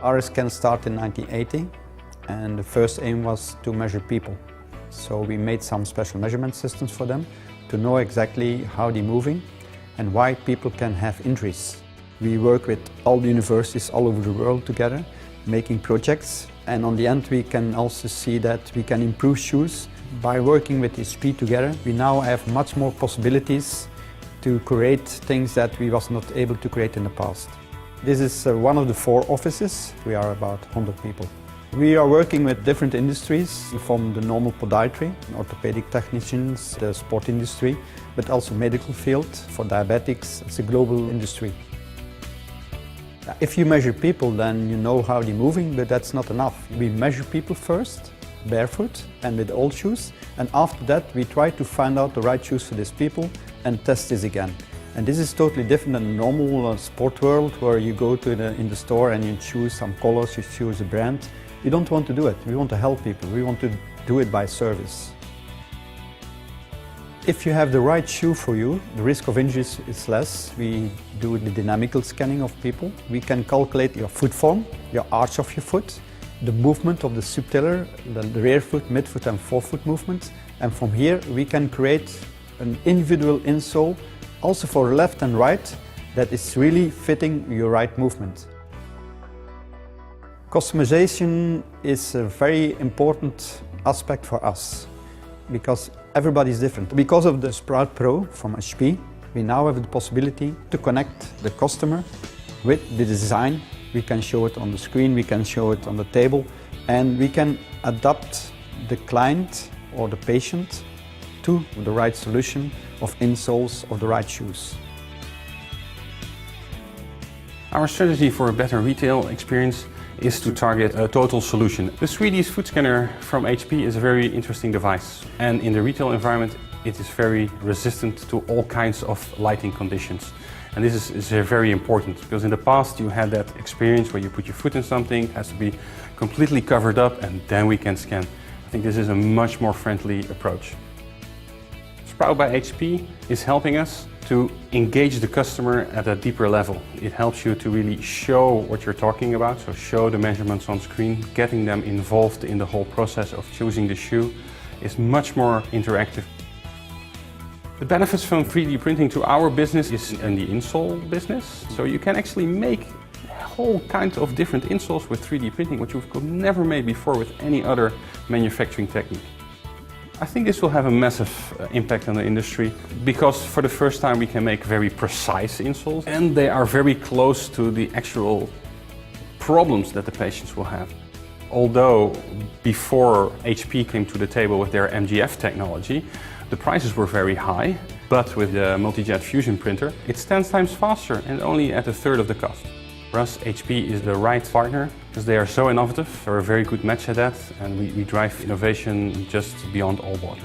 RSscan started in 1980 and the first aim was to measure people. So we made some special measurement systems for them to know exactly how they're moving and why people can have injuries. We work with all the universities all over the world together, making projects, and on the end we can also see that we can improve shoes. By working with HP together, we now have much more possibilities to create things that we was not able to create in the past. This is one of the 4 offices. We are about 100 people. We are working with different industries, from the normal podiatry, orthopedic technicians, the sport industry, but also medical field for diabetics. It's a global industry. If you measure people, then you know how they're moving, but that's not enough. We measure people first, barefoot and with old shoes, and after that we try to find out the right shoes for these people and test this again. And this is totally different than the normal sport world where you go to in the store and you choose some colors, you choose a brand. We don't want to do it. We want to help people. We want to do it by service. If you have the right shoe for you, the risk of injuries is less. We do the dynamical scanning of people. We can calculate your foot form, your arch of your foot, the movement of the subtalar, the rear foot, midfoot and forefoot movement. And from here we can create an individual insole also for left and right that is really fitting your right movement. Customization is a very important aspect for us because everybody is different. Because of the Sprout Pro from HP, we now have the possibility to connect the customer with the design. We can show it on the screen, we can show it on the table, and we can adapt the client or the patient to the right solution of insoles of the right shoes. Our strategy for a better retail experience is to target a total solution. The 3D foot scanner from HP is a very interesting device, and in the retail environment it is very resistant to all kinds of lighting conditions. And this is very important because in the past you had that experience where you put your foot in something, it has to be completely covered up and then we can scan. I think this is a much more friendly approach. Sprout by HP is helping us to engage the customer at a deeper level. It helps you to really show what you're talking about, so show the measurements on screen, getting them involved in the whole process of choosing the shoe is much more interactive. The benefits from 3D printing to our business is in the insole business. So you can actually make whole kinds of different insoles with 3D printing, which you could never made before with any other manufacturing technique. I think this will have a massive impact on the industry because for the first time we can make very precise insoles and they are very close to the actual problems that the patients will have. Although before HP came to the table with their MGF technology, the prices were very high, but with the multi-jet fusion printer, it's 10 times faster and only at a third of the cost. For us, HP is the right partner because they are so innovative. They're a very good match at that, and we drive innovation just beyond all borders.